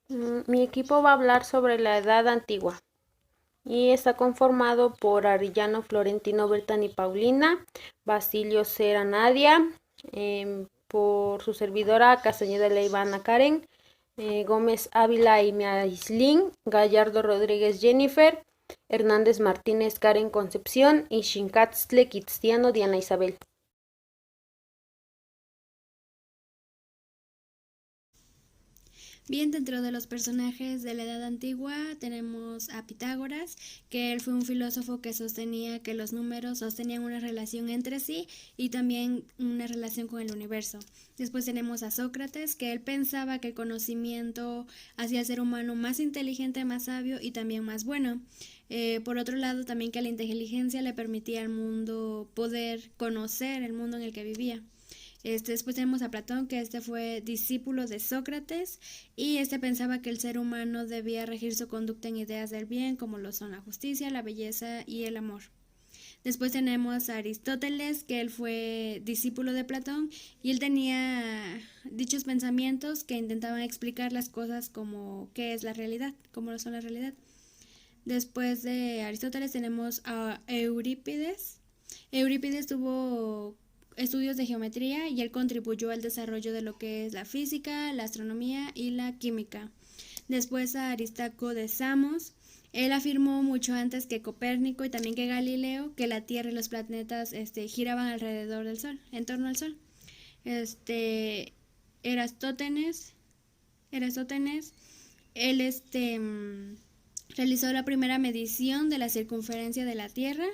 Mi equipo va a hablar sobre la Edad Antigua y está conformado por Arillano Florentino Bertani Paulina, Basilio Cera Nadia, por su servidora Castañeda Leivana Karen, Gómez Ávila y Miaislin, Gallardo Rodríguez Jennifer, Hernández Martínez Karen Concepción y Xincatztle Cristiano Diana Isabel. Bien, dentro de los personajes de la Edad Antigua tenemos a Pitágoras, que él fue un filósofo que sostenía que los números sostenían una relación entre sí y también una relación con el universo. Después tenemos a Sócrates, que él pensaba que el conocimiento hacía al ser humano más inteligente, más sabio y también más bueno. Por otro lado, también que la inteligencia le permitía al mundo poder conocer el mundo en el que vivía. Después tenemos a Platón, que fue discípulo de Sócrates y pensaba que el ser humano debía regir su conducta en ideas del bien, como lo son la justicia, la belleza y el amor. Después tenemos a Aristóteles, que él fue discípulo de Platón y él tenía dichos pensamientos que intentaban explicar las cosas como qué es la realidad, cómo lo son la realidad. Después de Aristóteles tenemos a Eurípides. Eurípides tuvo estudios de geometría y él contribuyó al desarrollo de lo que es la física, la astronomía y la química. Después a Aristarco de Samos. Él afirmó mucho antes que Copérnico y también que Galileo que la Tierra y los planetas giraban alrededor del Sol, en torno al Sol. Este Erastótenes, Erastótenes, él realizó la primera medición de la circunferencia de la Tierra.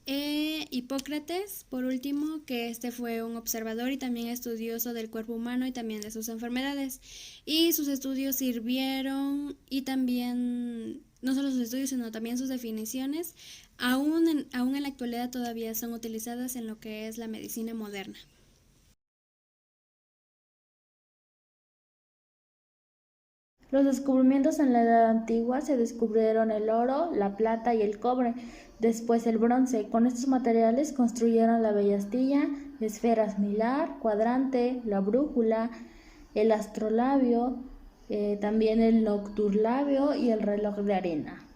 Hipócrates, por último, que fue un observador y también estudioso del cuerpo humano y también de sus enfermedades. Y sus estudios sirvieron, y también, no solo sus estudios, sino también sus definiciones, aún en la actualidad todavía son utilizadas en lo que es la medicina moderna. Los descubrimientos en la Edad Antigua se descubrieron el oro, la plata y el cobre, después el bronce. Con estos materiales construyeron la bella astilla, esferas milar, cuadrante, la brújula, el astrolabio, también el nocturlabio y el reloj de arena.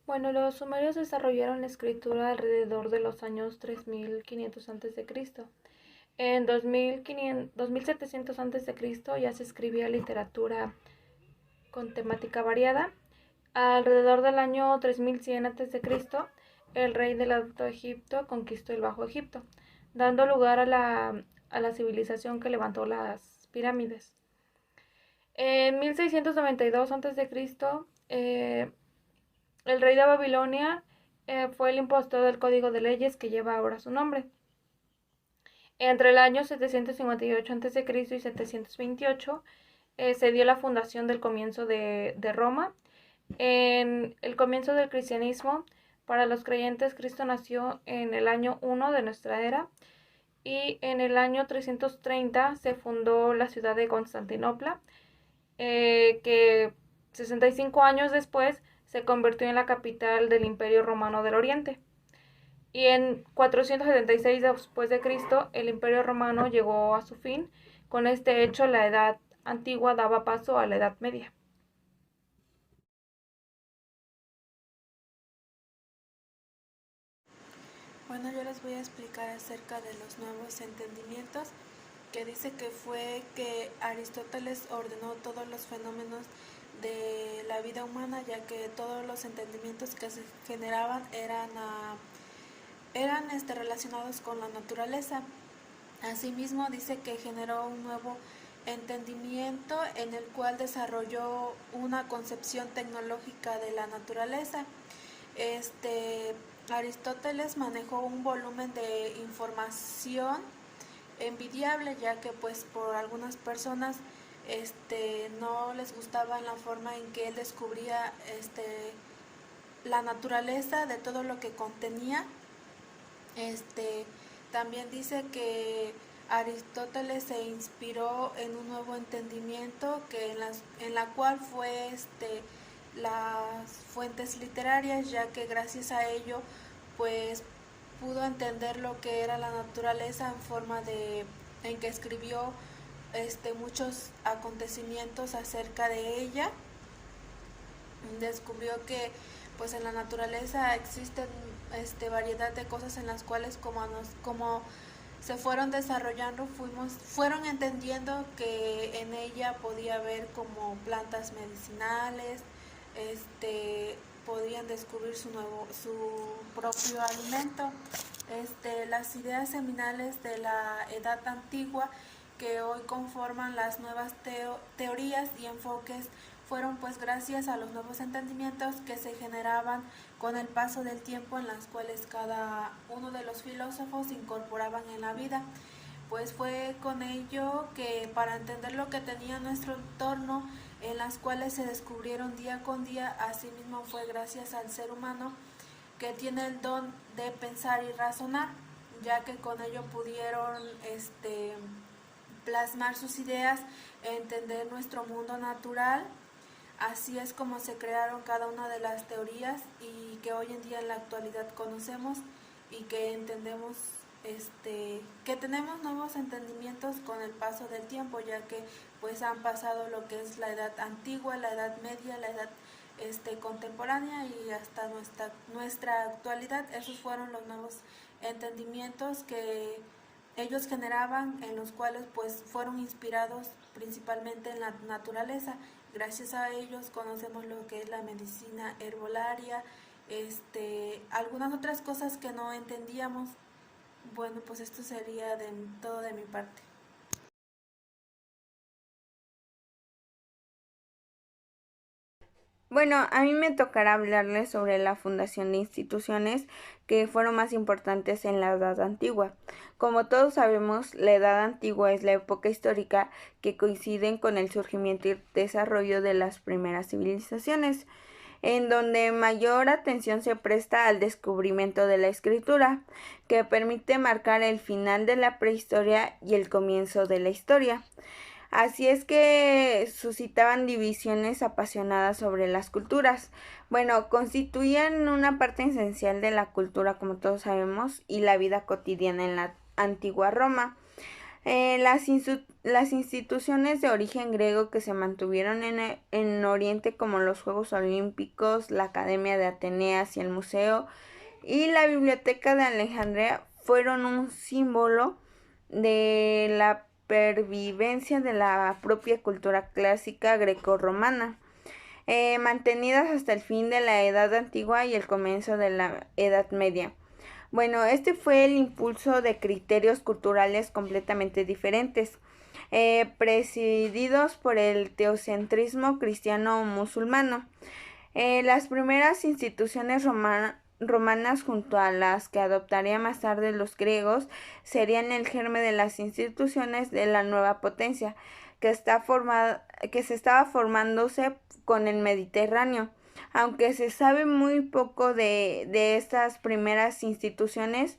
Bueno, los sumerios desarrollaron la escritura alrededor de los años 3500 a.C. En 2700 a.C. ya se escribía literatura con temática variada. Alrededor del año 3100 a.C., el rey del Alto Egipto conquistó el Bajo Egipto, dando lugar a la civilización que levantó las pirámides. En 1692 a.C., el rey de Babilonia fue el impostor del código de leyes que lleva ahora su nombre. Entre el año 758 a.C. y 728 se dio la fundación del comienzo de Roma. En el comienzo del cristianismo, para los creyentes, Cristo nació en el año 1 de nuestra era y en el año 330 se fundó la ciudad de Constantinopla, que 65 años después se convirtió en la capital del Imperio Romano del Oriente. Y en 476 después de Cristo, el Imperio Romano llegó a su fin. Con este hecho, la Edad Antigua daba paso a la Edad Media. Bueno, yo les voy a explicar acerca de los nuevos entendimientos, que dice que fue que Aristóteles ordenó todos los fenómenos de la vida humana, ya que todos los entendimientos que se generaban eran relacionados con la naturaleza. Asimismo, dice que generó un nuevo entendimiento en el cual desarrolló una concepción tecnológica de la naturaleza. Aristóteles manejó un volumen de información envidiable, ya que pues por algunas personas no les gustaba la forma en que él descubría la naturaleza de todo lo que contenía. También dice que Aristóteles se inspiró en un nuevo entendimiento en la cual fue las fuentes literarias, ya que gracias a ello pues pudo entender lo que era la naturaleza en que escribió muchos acontecimientos acerca de ella. Descubrió que pues en la naturaleza existen variedad de cosas en las cuales como se fueron desarrollando, fueron entendiendo que en ella podía haber como plantas medicinales, podían descubrir su propio alimento. Las ideas seminales de la Edad Antigua que hoy conforman las nuevas teorías y enfoques fueron pues gracias a los nuevos entendimientos que se generaban con el paso del tiempo, en las cuales cada uno de los filósofos incorporaban en la vida. Pues fue con ello que para entender lo que tenía nuestro entorno, en las cuales se descubrieron día con día, asimismo fue gracias al ser humano que tiene el don de pensar y razonar, ya que con ello pudieron plasmar sus ideas, entender nuestro mundo natural. Así es como se crearon cada una de las teorías y que hoy en día en la actualidad conocemos y que entendemos, que tenemos nuevos entendimientos con el paso del tiempo, ya que pues han pasado lo que es la edad antigua, la edad media, la edad contemporánea y hasta nuestra actualidad. Esos fueron los nuevos entendimientos que ellos generaban, en los cuales pues fueron inspirados principalmente en la naturaleza. Gracias a ellos conocemos lo que es la medicina herbolaria, algunas otras cosas que no entendíamos. Bueno, pues esto sería todo de mi parte. Bueno, a mí me tocará hablarles sobre la fundación de instituciones que fueron más importantes en la Edad Antigua. Como todos sabemos, la Edad Antigua es la época histórica que coincide con el surgimiento y desarrollo de las primeras civilizaciones, en donde mayor atención se presta al descubrimiento de la escritura, que permite marcar el final de la prehistoria y el comienzo de la historia. Así es que suscitaban divisiones apasionadas sobre las culturas. Bueno, constituían una parte esencial de la cultura, como todos sabemos, y la vida cotidiana en la antigua Roma. Las instituciones de origen griego que se mantuvieron en Oriente, como los Juegos Olímpicos, la Academia de Atenas y el Museo, y la Biblioteca de Alejandría, fueron un símbolo de la pervivencia de la propia cultura clásica grecorromana, mantenidas hasta el fin de la Edad Antigua y el comienzo de la Edad Media. Bueno, este fue el impulso de criterios culturales completamente diferentes, presididos por el teocentrismo cristiano-musulmano. Las primeras instituciones romanas, junto a las que adoptarían más tarde los griegos, serían el germen de las instituciones de la nueva potencia que se estaba formándose con el Mediterráneo. Aunque se sabe muy poco de estas primeras instituciones,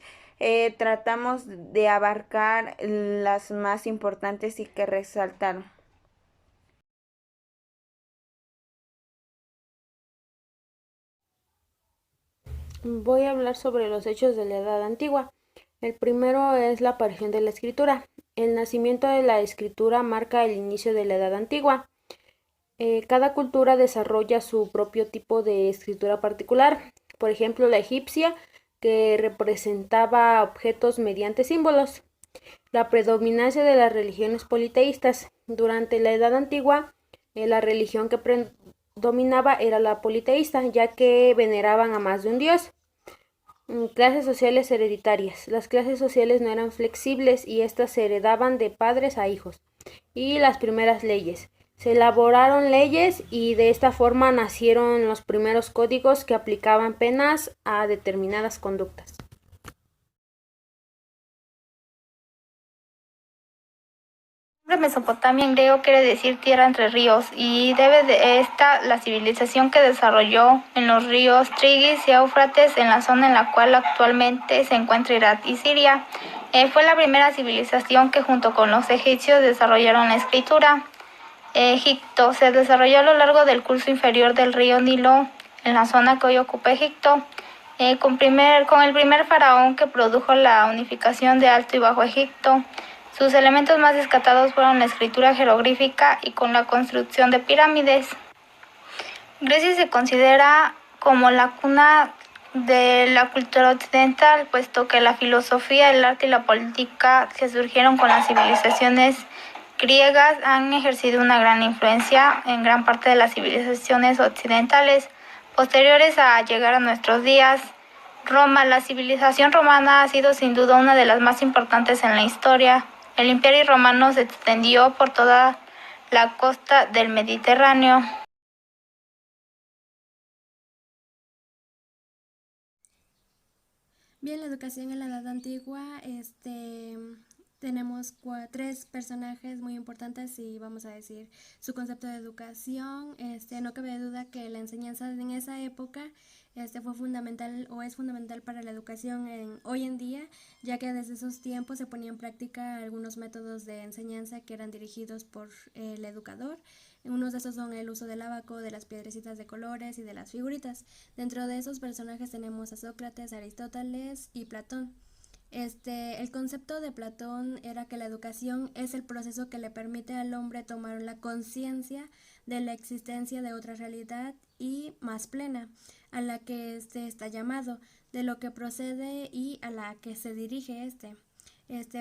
tratamos de abarcar las más importantes y que resaltaron. Voy a hablar sobre los hechos de la Edad Antigua. El primero es la aparición de la escritura. El nacimiento de la escritura marca el inicio de la Edad Antigua. Cada cultura desarrolla su propio tipo de escritura particular. Por ejemplo, la egipcia, que representaba objetos mediante símbolos. La predominancia de las religiones politeístas. Durante la Edad Antigua, la religión que predominaba era la politeísta, ya que veneraban a más de un dios. Clases sociales hereditarias. Las clases sociales no eran flexibles y estas se heredaban de padres a hijos. Y las primeras leyes. Se elaboraron leyes y de esta forma nacieron los primeros códigos que aplicaban penas a determinadas conductas. Mesopotamia en griego quiere decir tierra entre ríos y debe de esta la civilización que desarrolló en los ríos Tigris y Éufrates, en la zona en la cual actualmente se encuentra Irak y Siria. Fue la primera civilización que junto con los egipcios desarrollaron la escritura. Egipto se desarrolló a lo largo del curso inferior del río Nilo, en la zona que hoy ocupa Egipto. con el primer faraón que produjo la unificación de Alto y Bajo Egipto. Sus elementos más destacados fueron la escritura jeroglífica y con la construcción de pirámides. Grecia se considera como la cuna de la cultura occidental, puesto que la filosofía, el arte y la política que surgieron con las civilizaciones griegas han ejercido una gran influencia en gran parte de las civilizaciones occidentales posteriores a llegar a nuestros días. Roma, la civilización romana ha sido sin duda una de las más importantes en la historia. El Imperio Romano se extendió por toda la costa del Mediterráneo. Bien, la educación en la Edad Antigua, tenemos tres personajes muy importantes y vamos a decir su concepto de educación. No cabe duda que la enseñanza en esa época fue fundamental o es fundamental para la educación hoy en día, ya que desde esos tiempos se ponía en práctica algunos métodos de enseñanza que eran dirigidos por el educador. Unos de esos son el uso del ábaco, de las piedrecitas de colores y de las figuritas. Dentro de esos personajes tenemos a Sócrates, Aristóteles y Platón. El concepto de Platón era que la educación es el proceso que le permite al hombre tomar la conciencia de la existencia de otra realidad y más plena, a la que está llamado, de lo que procede y a la que se dirige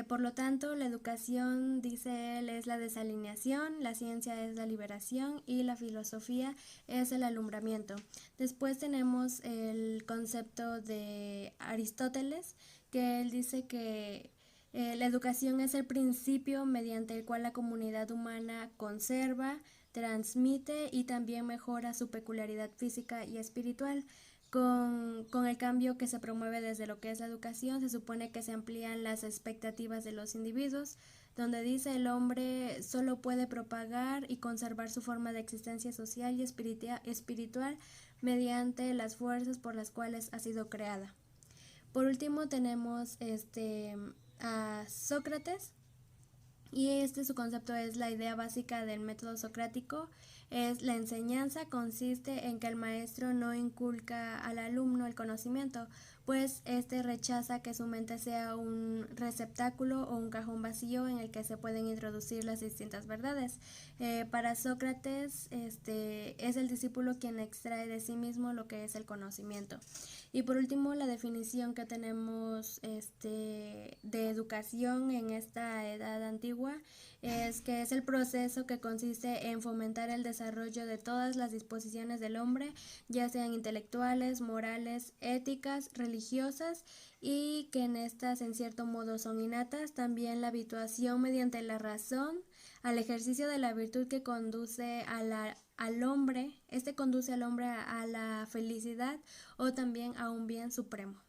por lo tanto, la educación, dice él, es la desalineación, la ciencia es la liberación y la filosofía es el alumbramiento. Después tenemos el concepto de Aristóteles, que él dice que la educación es el principio mediante el cual la comunidad humana conserva, transmite y también mejora su peculiaridad física y espiritual. Con el cambio que se promueve desde lo que es la educación, se supone que se amplían las expectativas de los individuos, donde dice el hombre solo puede propagar y conservar su forma de existencia social y espiritual mediante las fuerzas por las cuales ha sido creada. Por último tenemos a Sócrates, y su concepto es la idea básica del método socrático. Es la enseñanza consiste en que el maestro no inculca al alumno el conocimiento, pues rechaza que su mente sea un receptáculo o un cajón vacío en el que se pueden introducir las distintas verdades. Para Sócrates, es el discípulo quien extrae de sí mismo lo que es el conocimiento. Y por último, la definición que tenemos de educación en esta edad antigua es que es el proceso que consiste en fomentar el desarrollo de todas las disposiciones del hombre, ya sean intelectuales, morales, éticas, religiosas, y que en estas en cierto modo son innatas. También la habituación mediante la razón al ejercicio de la virtud que conduce al hombre, conduce al hombre a la felicidad o también a un bien supremo.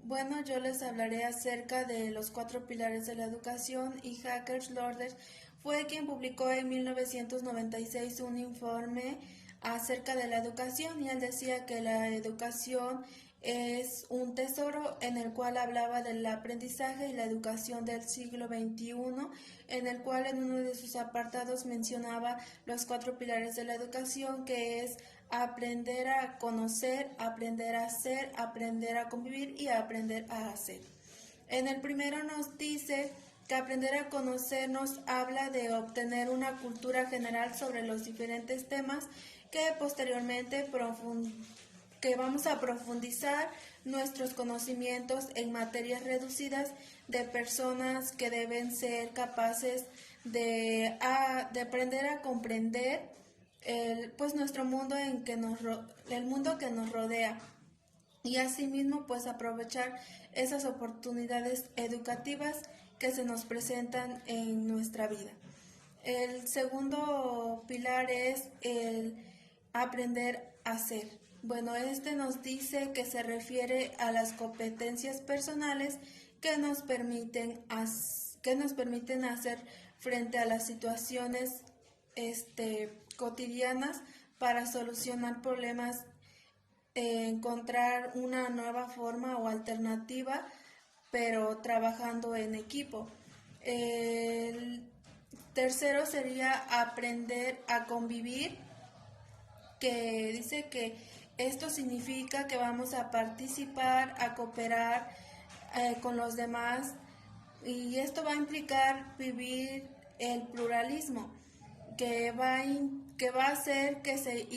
Bueno, yo les hablaré acerca de los 4 pilares de la educación, y Hackers Lorders fue quien publicó en 1996 un informe acerca de la educación, y él decía que la educación es un tesoro, en el cual hablaba del aprendizaje y la educación del siglo XXI, en el cual en uno de sus apartados mencionaba los 4 pilares de la educación, que es aprender a conocer, aprender a ser, aprender a convivir y aprender a hacer. En el primero nos dice que aprender a conocer nos habla de obtener una cultura general sobre los diferentes temas que posteriormente que vamos a profundizar nuestros conocimientos en materias reducidas de personas que deben ser capaces de aprender a comprender pues nuestro mundo el mundo que nos rodea, y asimismo pues aprovechar esas oportunidades educativas que se nos presentan en nuestra vida. El segundo pilar es el aprender a ser. Bueno, nos dice que se refiere a las competencias personales que nos permiten hacer frente a las situaciones cotidianas para solucionar problemas, encontrar una nueva forma o alternativa, pero trabajando en equipo. El Tercero sería aprender a convivir, que dice que esto significa que vamos a participar, a cooperar con los demás, y esto va a implicar vivir el pluralismo, que va a hacer que se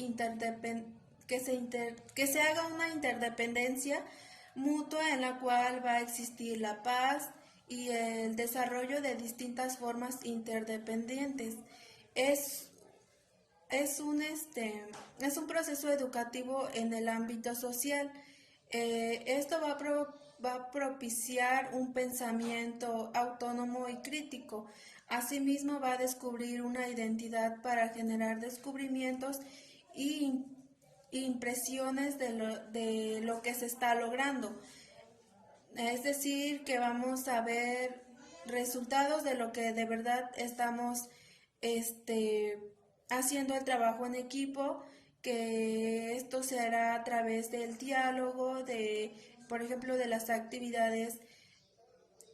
haga una interdependencia mutua en la cual va a existir la paz y el desarrollo de distintas formas interdependientes. Es es un proceso educativo en el ámbito social. Esto va a propiciar un pensamiento autónomo y crítico. Asimismo, va a descubrir una identidad para generar descubrimientos y impresiones de lo que se está logrando. Es decir, que vamos a ver resultados de lo que de verdad estamos este, haciendo el trabajo en equipo, que esto se hará a través del diálogo, por ejemplo, de las actividades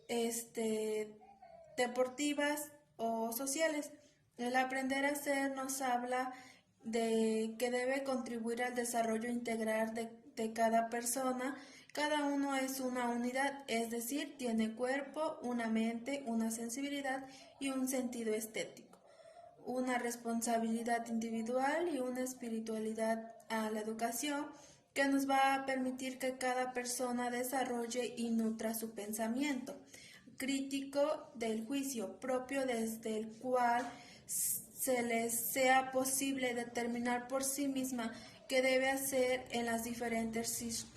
este, deportivas o sociales. El aprender a hacer nos habla de que debe contribuir al desarrollo integral de cada persona. Cada uno es una unidad, es decir, tiene cuerpo, una mente, una sensibilidad y un sentido estético, una responsabilidad individual y una espiritualidad a la educación que nos va a permitir que cada persona desarrolle y nutra su pensamiento crítico del juicio propio, desde el cual se les sea posible determinar por sí misma qué debe hacer en las diferentes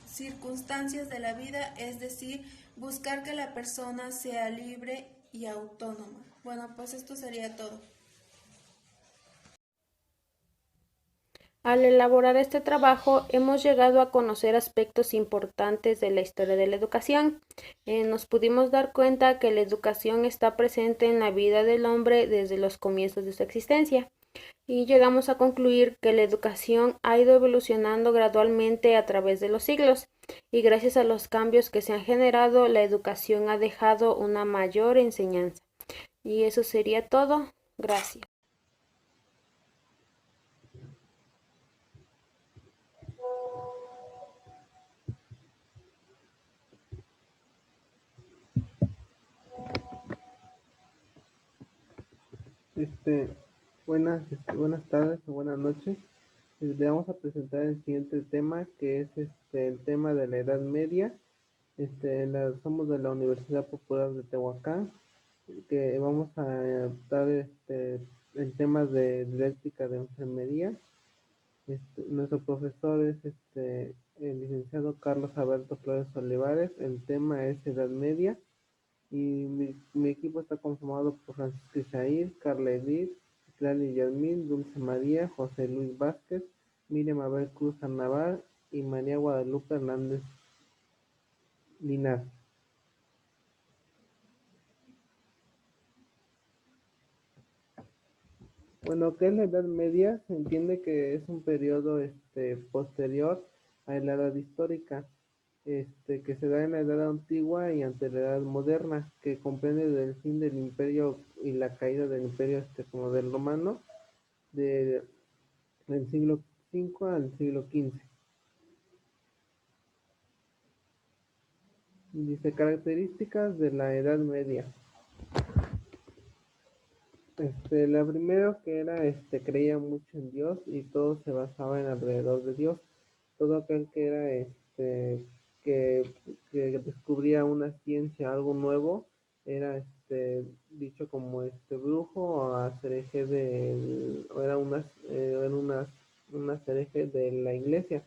circunstancias de la vida, es decir, buscar que la persona sea libre y autónoma. Bueno, pues esto sería todo. Al elaborar este trabajo hemos llegado a conocer aspectos importantes de la historia de la educación. Nos pudimos dar cuenta que la educación está presente en la vida del hombre desde los comienzos de su existencia. Y llegamos a concluir que la educación ha ido evolucionando gradualmente a través de los siglos, y gracias a los cambios que se han generado, la educación ha dejado una mayor enseñanza. Y eso sería todo. Gracias. Este, buenas tardes o buenas noches. Le vamos a presentar el siguiente tema, que es el tema de la Edad Media. Somos de la Universidad Popular de Tehuacán, que vamos a dar el tema de didáctica de enfermería. Nuestro profesor es el licenciado Carlos Alberto Flores Olivares. El tema es Edad Media. Y mi equipo está conformado por Francisco Isaír, Carla Edith, Clary Yasmín, Dulce María, José Luis Vázquez, Miriam Abel Cruz Sannavar y María Guadalupe Hernández Linar. Bueno, ¿qué es la Edad Media? Se entiende que es un periodo posterior a la Edad Histórica, que se da en la Edad Antigua y ante la Edad Moderna, que comprende del fin del Imperio y la caída del Imperio como del Romano, del siglo V al siglo XV. Dice, características de la Edad Media. La primera que era, creía mucho en Dios y todo se basaba en alrededor de Dios. Todo aquel que era, que descubría una ciencia, algo nuevo, era, dicho como, brujo o hereje era unas hereje de la iglesia,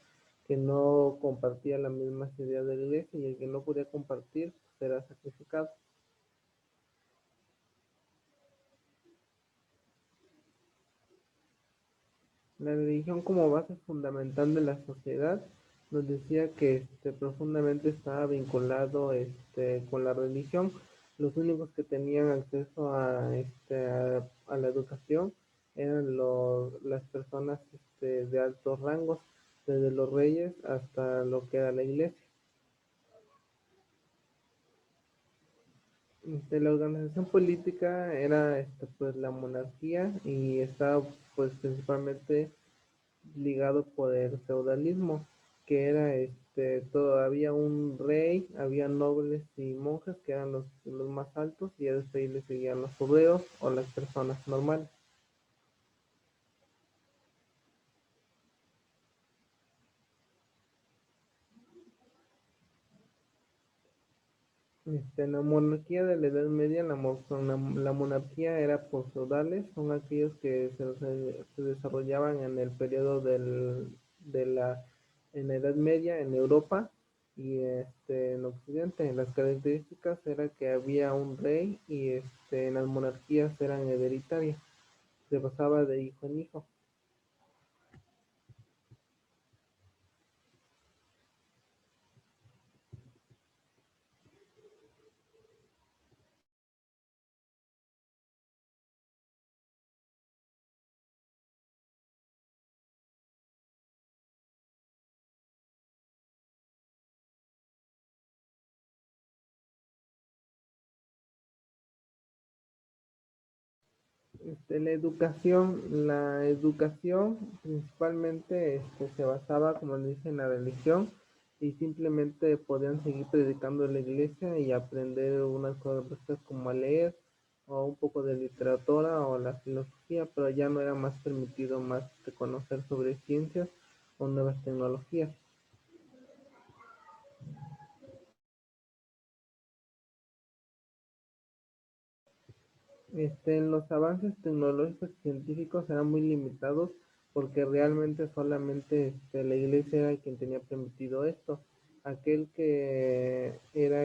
que no compartía las mismas ideas de la iglesia, y el que no podía compartir, pues, era sacrificado. La religión como base fundamental de la sociedad nos decía que profundamente estaba vinculado con la religión. Los únicos que tenían acceso a la educación eran las personas de altos rangos, desde los reyes hasta lo que era la iglesia. La organización política era pues la monarquía y estaba pues principalmente ligado por el feudalismo, que era había un rey, había nobles y monjes que eran los más altos y a después ahí le seguían los obreros o las personas normales. En la monarquía de la Edad Media, la monarquía era por feudales, son aquellos que se desarrollaban en el periodo en la Edad Media en Europa y en Occidente. Las características era que había un rey y en las monarquías eran hereditarias, se pasaba de hijo en hijo. La educación principalmente se basaba, como le dije, en la religión y simplemente podían seguir predicando en la iglesia y aprender unas cosas como a leer o un poco de literatura o la filosofía, pero ya no era más permitido más de conocer sobre ciencias o nuevas tecnologías. Los avances tecnológicos y científicos eran muy limitados porque realmente solamente la iglesia era quien tenía permitido esto. Aquel que era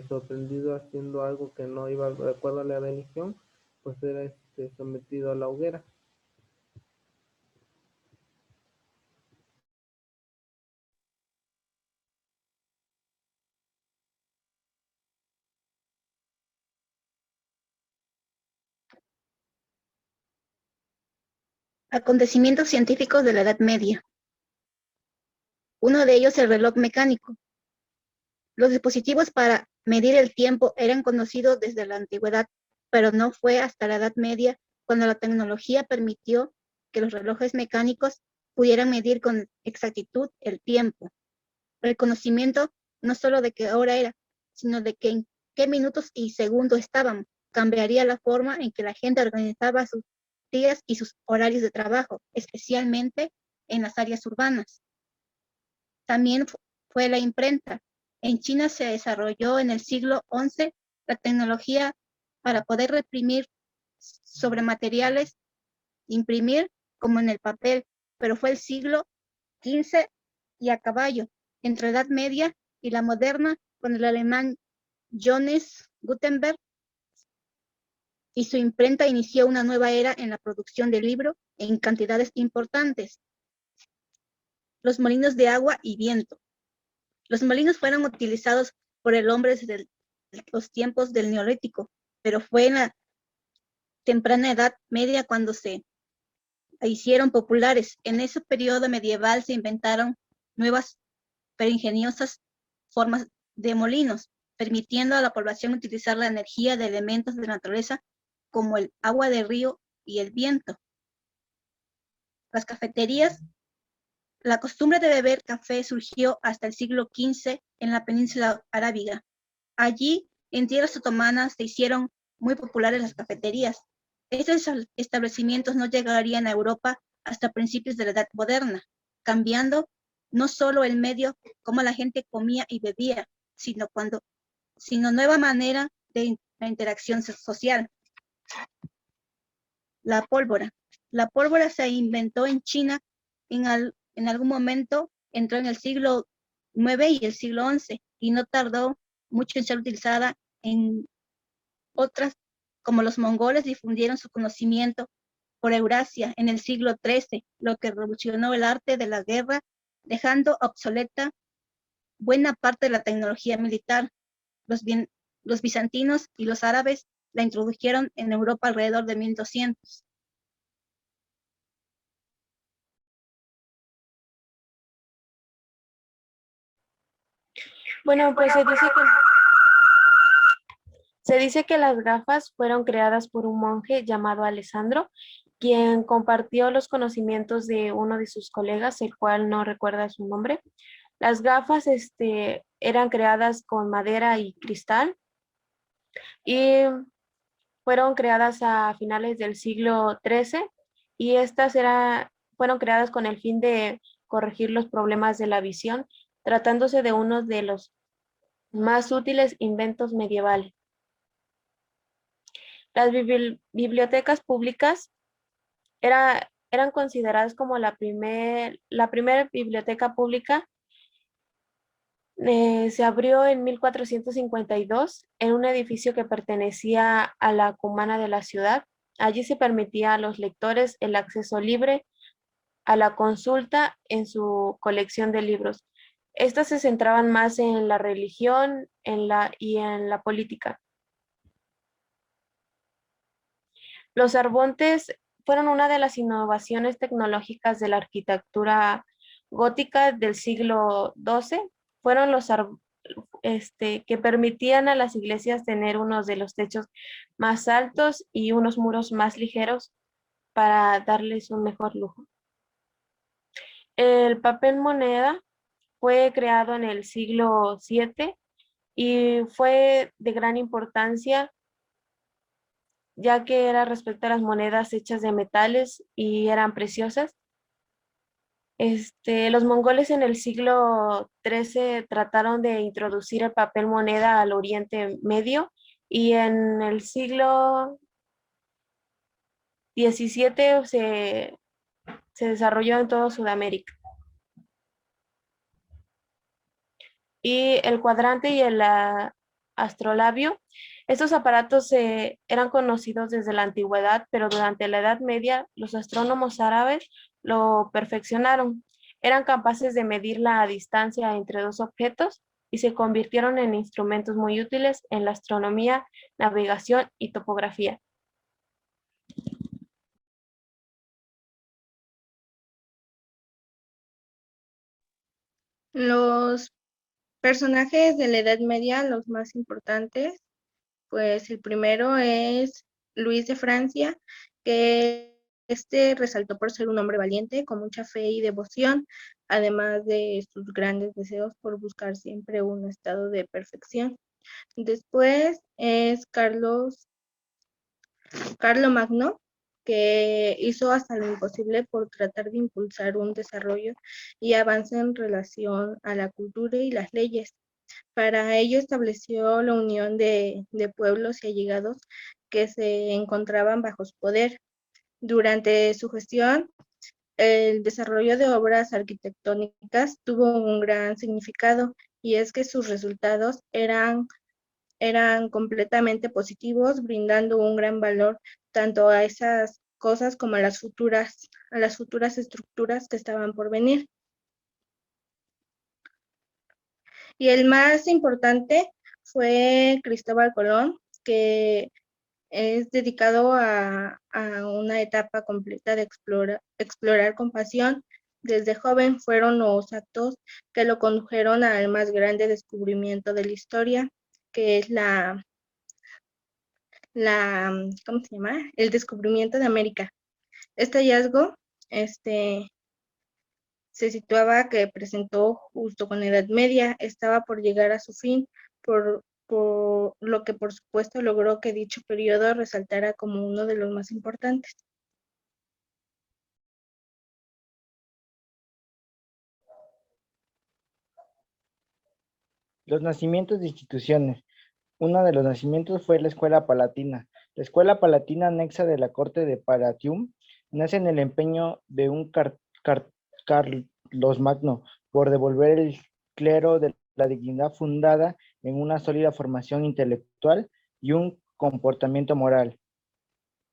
sorprendido haciendo algo que no iba de acuerdo a la religión, pues era sometido a la hoguera. Acontecimientos científicos de la Edad Media. Uno de ellos, el reloj mecánico. Los dispositivos para medir el tiempo eran conocidos desde la antigüedad, pero no fue hasta la Edad Media cuando la tecnología permitió que los relojes mecánicos pudieran medir con exactitud el tiempo. El conocimiento no solo de qué hora era, sino de que en qué minutos y segundos estaban, cambiaría la forma en que la gente organizaba sus días y sus horarios de trabajo, especialmente en las áreas urbanas. También fue la imprenta. En China se desarrolló en el siglo XI la tecnología para poder reprimir sobre materiales, imprimir como en el papel, pero fue el siglo XV y a caballo, entre la Edad Media y la moderna, con el alemán Johannes Gutenberg y su imprenta inició una nueva era en la producción de libro en cantidades importantes. Los molinos de agua y viento. Los molinos fueron utilizados por el hombre desde los tiempos del Neolítico, pero fue en la temprana Edad Media cuando se hicieron populares. En ese periodo medieval se inventaron nuevas pero ingeniosas formas de molinos, permitiendo a la población utilizar la energía de elementos de la naturaleza como el agua de río y el viento. Las cafeterías. La costumbre de beber café surgió hasta el siglo XV en la península arábiga. Allí, en tierras otomanas, se hicieron muy populares las cafeterías. Estos establecimientos no llegarían a Europa hasta principios de la Edad Moderna, cambiando no solo el medio como la gente comía y bebía, sino nueva manera de la interacción social. La pólvora. La pólvora se inventó en China en algún momento, entró en el siglo IX y el siglo XI y no tardó mucho en ser utilizada en otras, como los mongoles difundieron su conocimiento por Eurasia en el siglo XIII, lo que revolucionó el arte de la guerra, dejando obsoleta buena parte de la tecnología militar. Los bizantinos y los árabes la introdujeron en Europa alrededor de 1200. Bueno, pues se dice que Se dice que las gafas fueron creadas por un monje llamado Alessandro, quien compartió los conocimientos de uno de sus colegas, el cual no recuerda su nombre. Las gafas eran creadas con madera y cristal y fueron creadas a finales del siglo XIII y fueron creadas con el fin de corregir los problemas de la visión, tratándose de uno de los más útiles inventos medievales. Las bibliotecas públicas eran consideradas como la primera biblioteca pública. Se abrió en 1452 en un edificio que pertenecía a la cumana de la ciudad. Allí se permitía a los lectores el acceso libre a la consulta en su colección de libros. Estas se centraban más en la religión y en la política. Los arbones fueron una de las innovaciones tecnológicas de la arquitectura gótica del siglo XII. Fueron que permitían a las iglesias tener uno de los techos más altos y unos muros más ligeros para darles un mejor lujo. El papel moneda fue creado en el siglo VII y fue de gran importancia, ya que era respecto a las monedas hechas de metales y eran preciosas. Los mongoles en el siglo XIII trataron de introducir el papel moneda al Oriente Medio y en el siglo XVII se desarrolló en toda Sudamérica. Y el cuadrante y el astrolabio. Estos aparatos eran conocidos desde la antigüedad, pero durante la Edad Media los astrónomos árabes lo perfeccionaron. Eran capaces de medir la distancia entre dos objetos y se convirtieron en instrumentos muy útiles en la astronomía, navegación y topografía. Los personajes de la Edad Media, los más importantes, pues el primero es Luis de Francia, que resaltó por ser un hombre valiente, con mucha fe y devoción, además de sus grandes deseos por buscar siempre un estado de perfección. Después es Carlomagno, que hizo hasta lo imposible por tratar de impulsar un desarrollo y avance en relación a la cultura y las leyes. Para ello estableció la unión de pueblos y allegados que se encontraban bajo su poder. Durante su gestión, el desarrollo de obras arquitectónicas tuvo un gran significado, y es que sus resultados eran completamente positivos, brindando un gran valor tanto a esas cosas como a las futuras estructuras que estaban por venir. Y el más importante fue Cristóbal Colón, que es dedicado a una etapa completa de explorar con pasión. Desde joven fueron los actos que lo condujeron al más grande descubrimiento de la historia, que es ¿cómo se llama? El descubrimiento de América. Este hallazgo, se situaba que presentó justo con la Edad Media, estaba por llegar a su fin, por lo que por supuesto logró que dicho periodo resaltara como uno de los más importantes. Los nacimientos de instituciones. Uno de los nacimientos fue la Escuela Palatina. La Escuela Palatina anexa de la corte de Palatium nace en el empeño de un Carlos Magno por devolver el clero de la dignidad fundada en una sólida formación intelectual y un comportamiento moral.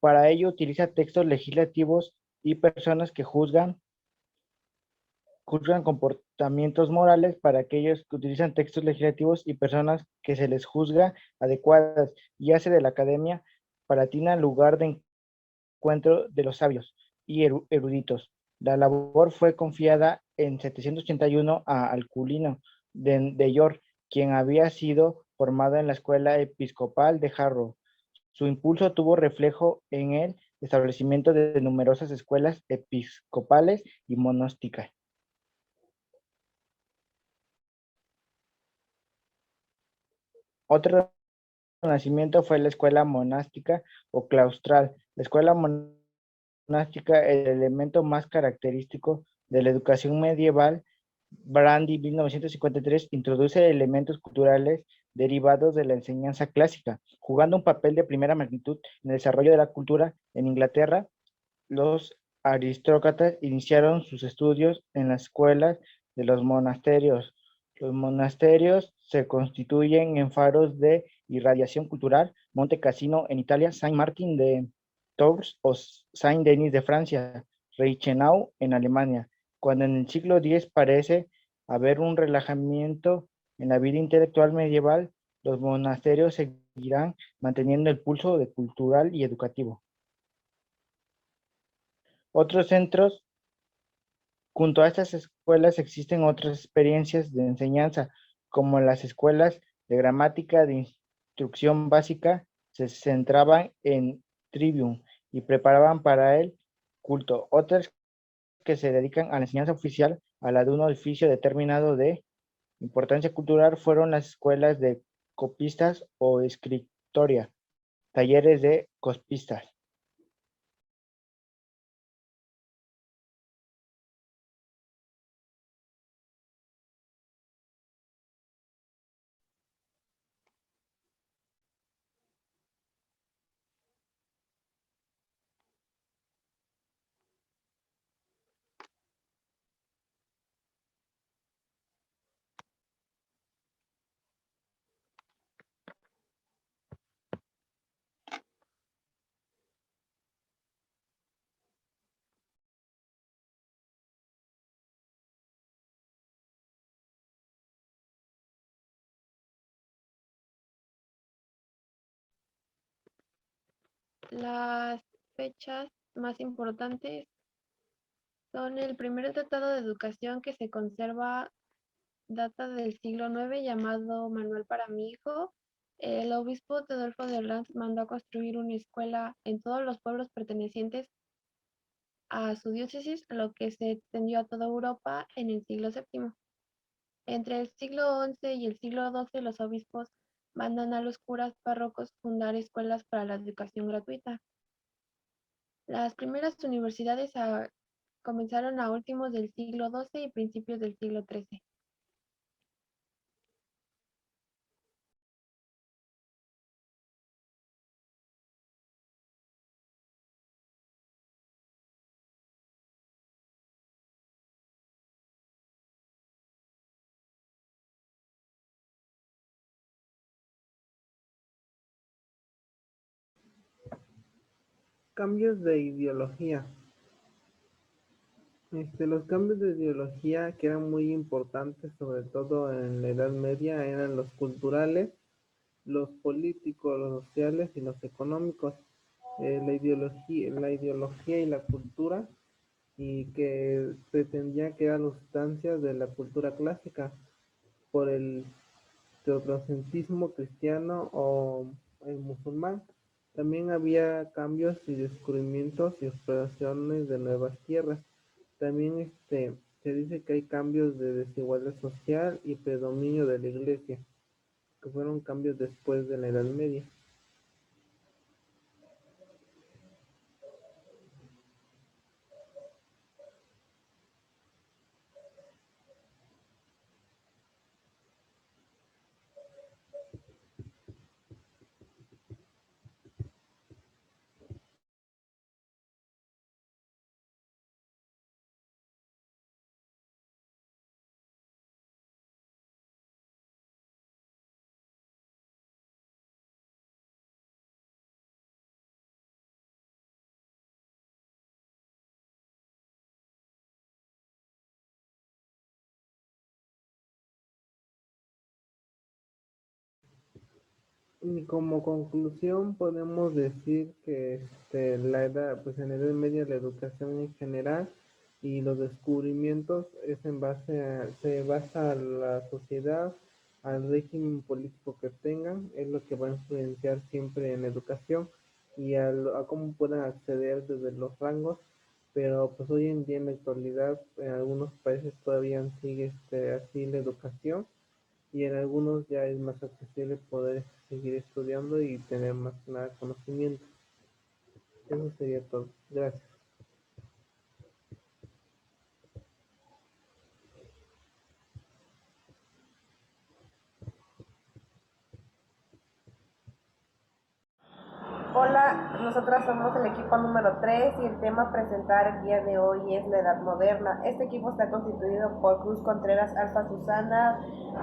Para ello utiliza textos legislativos y personas que juzgan comportamientos morales para aquellos que utilizan textos legislativos y personas que se les juzga adecuadas, y hace de la Academia Palatina lugar de encuentro de los sabios y eruditos. La labor fue confiada en 781 a Alculino de York, quien había sido formado en la Escuela Episcopal de Harrow. Su impulso tuvo reflejo en el establecimiento de numerosas escuelas episcopales y monásticas. Otro nacimiento fue la escuela monástica o claustral. La escuela monástica, el elemento más característico de la educación medieval. Brandy, 1953, introduce elementos culturales derivados de la enseñanza clásica, jugando un papel de primera magnitud en el desarrollo de la cultura. En Inglaterra, los aristócratas iniciaron sus estudios en las escuelas de los monasterios. Los monasterios se constituyen en faros de irradiación cultural. Monte Cassino en Italia, Saint-Martin de Tours o Saint-Denis de Francia, Reichenau en Alemania. Cuando en el siglo X parece haber un relajamiento en la vida intelectual medieval, los monasterios seguirán manteniendo el pulso de cultural y educativo. Otros centros, junto a estas escuelas existen otras experiencias de enseñanza, como las escuelas de gramática de instrucción básica, se centraban en trivium y preparaban para el culto. Otras que se dedican a la enseñanza oficial, a la de un oficio determinado de importancia cultural, fueron las escuelas de copistas o escritoria, talleres de copistas. Las fechas más importantes son el primer tratado de educación que se conserva, data del siglo IX, llamado Manual para mi hijo. El obispo Teodulfo de Orleans mandó a construir una escuela en todos los pueblos pertenecientes a su diócesis, lo que se extendió a toda Europa en el siglo VII. Entre el siglo XI y el siglo XII, los obispos mandan a los curas párrocos fundar escuelas para la educación gratuita. Las primeras universidades comenzaron a últimos del siglo XII y principios del siglo XIII. Cambios de ideología. Los cambios de ideología que eran muy importantes, sobre todo en la Edad Media, eran los culturales, los políticos, los sociales y los económicos. La ideología y la cultura, y que pretendía que eran las sustancias de la cultura clásica por el teocentrismo cristiano o el musulmán. También había cambios y descubrimientos y exploraciones de nuevas tierras. También se dice que hay cambios de desigualdad social y predominio de la iglesia, que fueron cambios después de la Edad Media. Y como conclusión podemos decir que pues en la Edad Media la educación en general y los descubrimientos es se basa la sociedad al régimen político que tengan, es lo que va a influenciar siempre en la educación y a cómo puedan acceder desde los rangos, pero pues hoy en día en la actualidad en algunos países todavía sigue así la educación y en algunos ya es más accesible poder seguir estudiando y tener más que nada conocimiento. Eso sería todo. Gracias. Hola, nosotras somos el equipo número 3 y el tema a presentar el día de hoy es la Edad Moderna. Este equipo está constituido por Cruz Contreras Alfa Susana,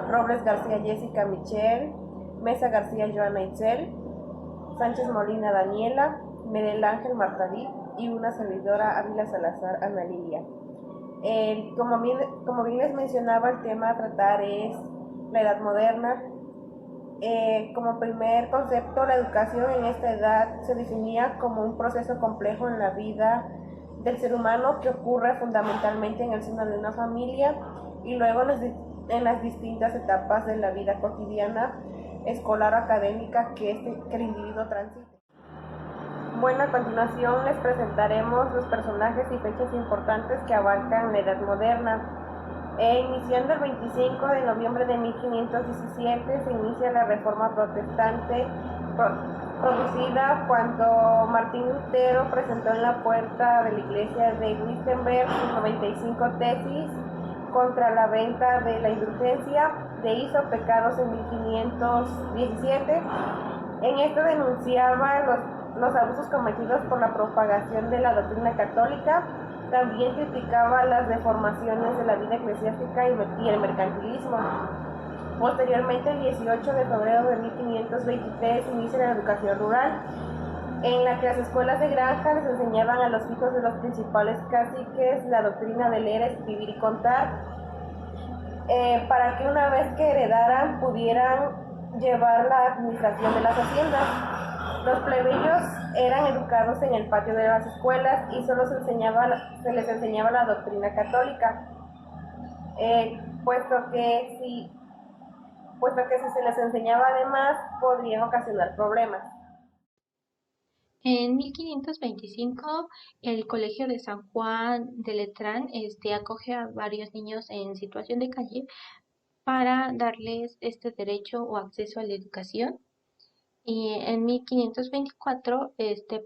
Robles García Jessica Michelle, Mesa García Joana Itzel, Sánchez Molina Daniela, Medel Ángel Martadí y una servidora Ávila Salazar Ana Lilia. Como bien les mencionaba, el tema a tratar es la Edad Moderna. Como primer concepto, la educación en esta edad se definía como un proceso complejo en la vida del ser humano que ocurre fundamentalmente en el seno de una familia y luego en las distintas etapas de la vida cotidiana, escolar o académica que el individuo transite. Bueno, a continuación les presentaremos los personajes y fechas importantes que abarcan la Edad Moderna. Iniciando el 25 de noviembre de 1517 se inicia la Reforma Protestante producida cuando Martín Lutero presentó en la puerta de la iglesia de Wittenberg sus 95 tesis contra la venta de la indulgencia de hizo pecados en 1517. En esto denunciaba los abusos cometidos por la propagación de la doctrina católica. También criticaba las deformaciones de la vida eclesiástica y el mercantilismo. Posteriormente, el 18 de febrero de 1523, inicia la educación rural, en la que las escuelas de granja les enseñaban a los hijos de los principales caciques la doctrina de leer, escribir y contar, para que una vez que heredaran pudieran llevar la administración de las haciendas. Los plebeyos eran educados en el patio de las escuelas y solo se les enseñaba la doctrina católica, puesto que si se les enseñaba además podrían ocasionar problemas. En 1525, el Colegio de San Juan de Letrán acoge a varios niños en situación de calle para darles este derecho o acceso a la educación. Y en 1524,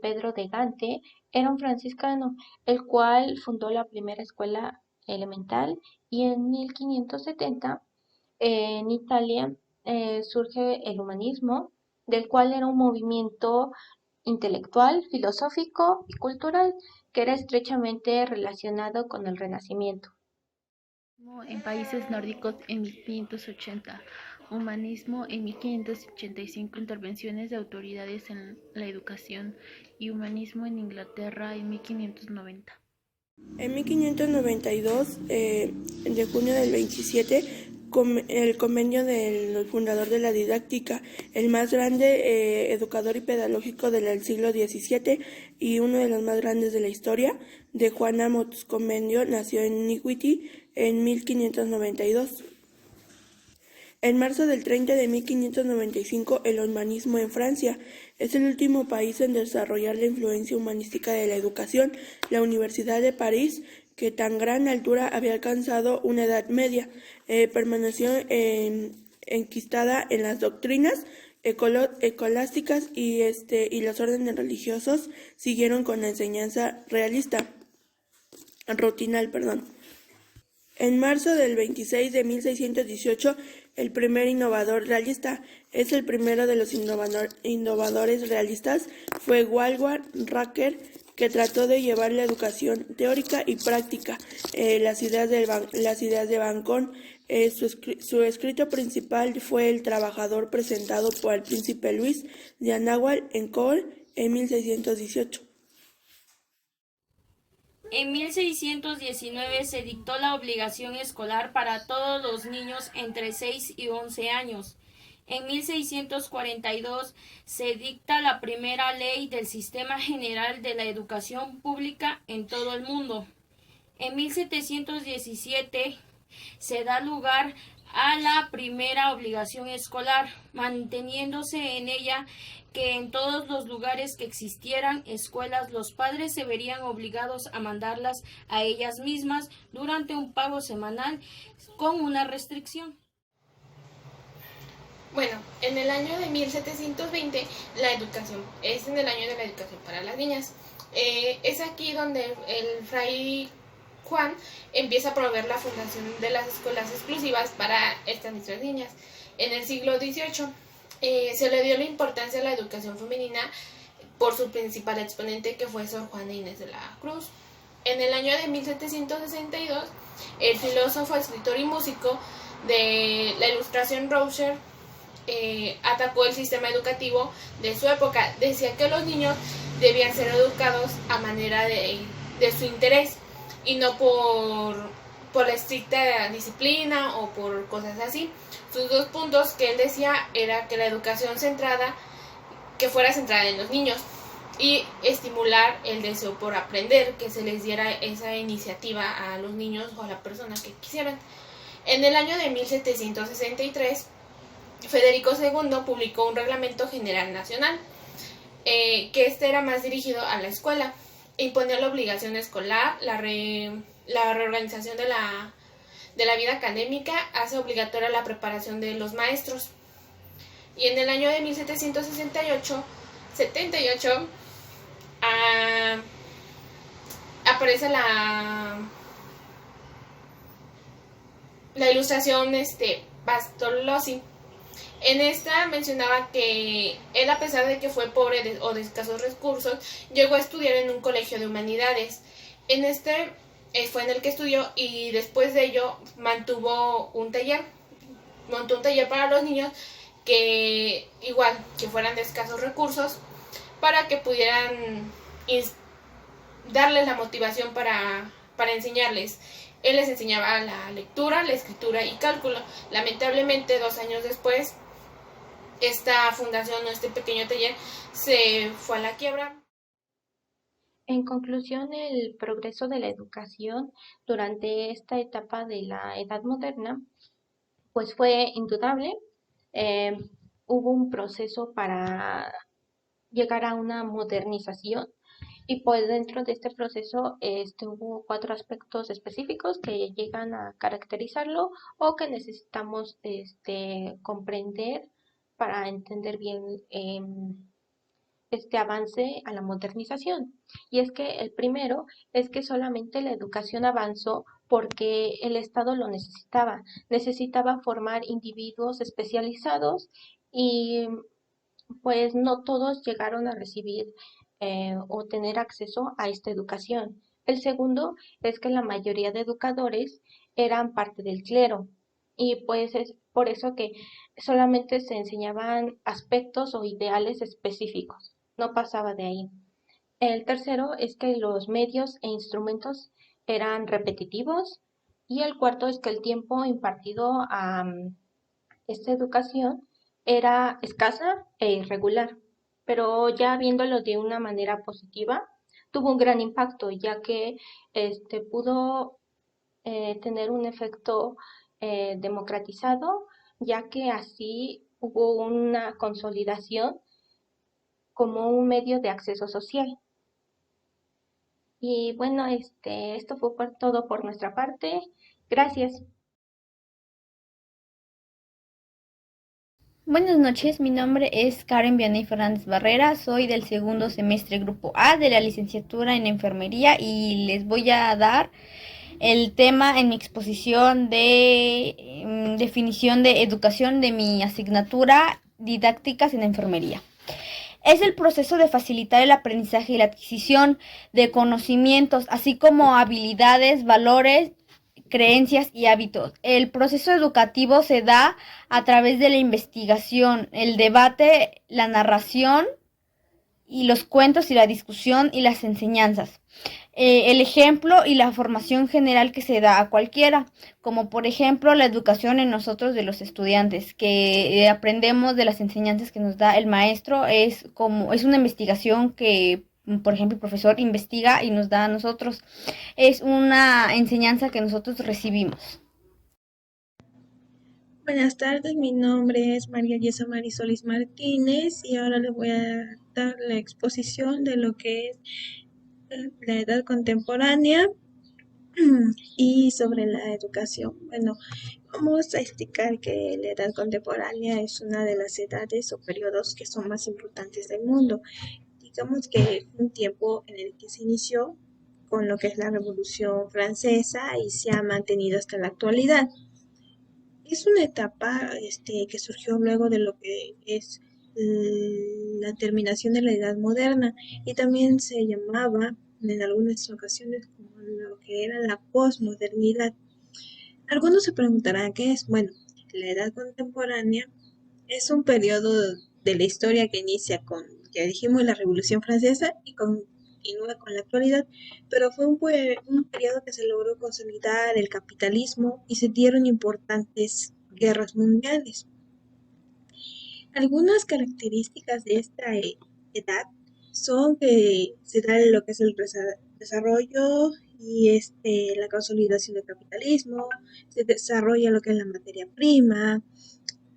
Pedro de Gante era un franciscano, el cual fundó la primera escuela elemental, y en 1570 en Italia surge el humanismo, del cual era un movimiento intelectual, filosófico y cultural que era estrechamente relacionado con el Renacimiento. En países nórdicos en 1580, humanismo en 1585, intervenciones de autoridades en la educación, y humanismo en Inglaterra en 1590. En 1592, de junio del 27, el convenio del fundador de la didáctica, el más grande educador y pedagógico del siglo XVII y uno de los más grandes de la historia, de Juan Amos Convenio, nació en Newquity en 1592. En marzo del 30 de 1595, el humanismo en Francia es el último país en desarrollar la influencia humanística de la educación. La Universidad de París, que tan gran altura había alcanzado una edad media, permaneció enquistada en las doctrinas escolásticas y los órdenes religiosos siguieron con la enseñanza rutinal. En marzo del 26 de 1618, el primer innovador realista, es el primero de los innovadores realistas, fue Walward Racker, que trató de llevar la educación teórica y práctica, las ideas de Bacon. Su escrito principal fue El Trabajador, presentado por el príncipe Luis de Anáhuac en Cole en 1618. En 1619 se dictó la obligación escolar para todos los niños entre 6 y 11 años. En 1642 se dicta la primera ley del Sistema General de la Educación Pública en todo el mundo. En 1717 se da lugar a la primera obligación escolar, manteniéndose en ella que en todos los lugares que existieran escuelas, los padres se verían obligados a mandarlas a ellas mismas durante un pago semanal con una restricción. Bueno, en el año de 1720 es en el año de la educación para las niñas. Es aquí donde el fray Juan empieza a promover la fundación de las escuelas exclusivas para estas mismas niñas. En el siglo XVIII se le dio la importancia a la educación femenina por su principal exponente, que fue Sor Juana Inés de la Cruz. En el año de 1762, el filósofo, escritor y músico de la Ilustración Roucher atacó el sistema educativo de su época. Decía que los niños debían ser educados a manera de su interés y no por la estricta disciplina o por cosas así. Sus dos puntos que él decía era que la educación que fuera centrada en los niños y estimular el deseo por aprender, que se les diera esa iniciativa a los niños o a la persona que quisieran. En el año de 1763, Federico II publicó un reglamento general nacional, que era más dirigido a la escuela. Imponía la obligación escolar, la reorganización de la vida académica, hace obligatoria la preparación de los maestros. Y en el año de 1778 aparece la ilustración Bartolozzi. En esta mencionaba que él, a pesar de que fue pobre o de escasos recursos, llegó a estudiar en un colegio de humanidades. En fue en el que estudió y después de ello montó un taller para los niños que igual que fueran de escasos recursos, para que pudieran darles la motivación para enseñarles. Él les enseñaba la lectura, la escritura y cálculo. Lamentablemente, 2 años después, esta fundación o este pequeño taller se fue a la quiebra. En conclusión, el progreso de la educación durante esta etapa de la Edad Moderna, pues fue indudable. Hubo un proceso para llegar a una modernización y pues dentro de este proceso hubo 4 aspectos específicos que llegan a caracterizarlo o que necesitamos comprender para entender bien este avance a la modernización. Y es que el primero es que solamente la educación avanzó porque el Estado lo necesitaba formar individuos especializados y pues no todos llegaron a recibir o tener acceso a esta educación. El segundo es que la mayoría de educadores eran parte del clero y pues es por eso que solamente se enseñaban aspectos o ideales específicos, no pasaba de ahí. El tercero es que los medios e instrumentos eran repetitivos y el cuarto es que el tiempo impartido a esta educación era escasa e irregular, pero ya viéndolo de una manera positiva, tuvo un gran impacto, ya que pudo tener un efecto democratizado, ya que así hubo una consolidación como un medio de acceso social. Y bueno, esto fue todo por nuestra parte. Gracias. Buenas noches, mi nombre es Karen Vianney Fernández Barrera, soy del segundo semestre Grupo A de la licenciatura en Enfermería y les voy a dar el tema en mi exposición de definición de educación de mi asignatura Didácticas en Enfermería. Es el proceso de facilitar el aprendizaje y la adquisición de conocimientos, así como habilidades, valores, creencias y hábitos. El proceso educativo se da a través de la investigación, el debate, la narración y los cuentos y la discusión y las enseñanzas. El ejemplo y la formación general que se da a cualquiera, como por ejemplo la educación en nosotros de los estudiantes, que aprendemos de las enseñanzas que nos da el maestro, es una investigación que, por ejemplo, el profesor investiga y nos da a nosotros, es una enseñanza que nosotros recibimos. Buenas tardes, mi nombre es María Yesa Marisolis Martínez y ahora les voy a dar la exposición de lo que es la edad contemporánea y sobre la educación. Bueno, vamos a explicar que la edad contemporánea es una de las edades o periodos que son más importantes del mundo. Digamos que es un tiempo en el que se inició con lo que es la Revolución Francesa y se ha mantenido hasta la actualidad. Es una etapa que surgió luego de lo que es la terminación de la Edad Moderna y también se llamaba en algunas ocasiones como lo que era la posmodernidad. Algunos se preguntarán qué es. Bueno, la Edad Contemporánea es un periodo de la historia que inicia con, ya dijimos, la Revolución Francesa y continúa con la actualidad, pero fue un periodo que se logró consolidar el capitalismo y se dieron importantes guerras mundiales. Algunas características de esta edad son que se da lo que es el desarrollo y la consolidación del capitalismo, se desarrolla lo que es la materia prima,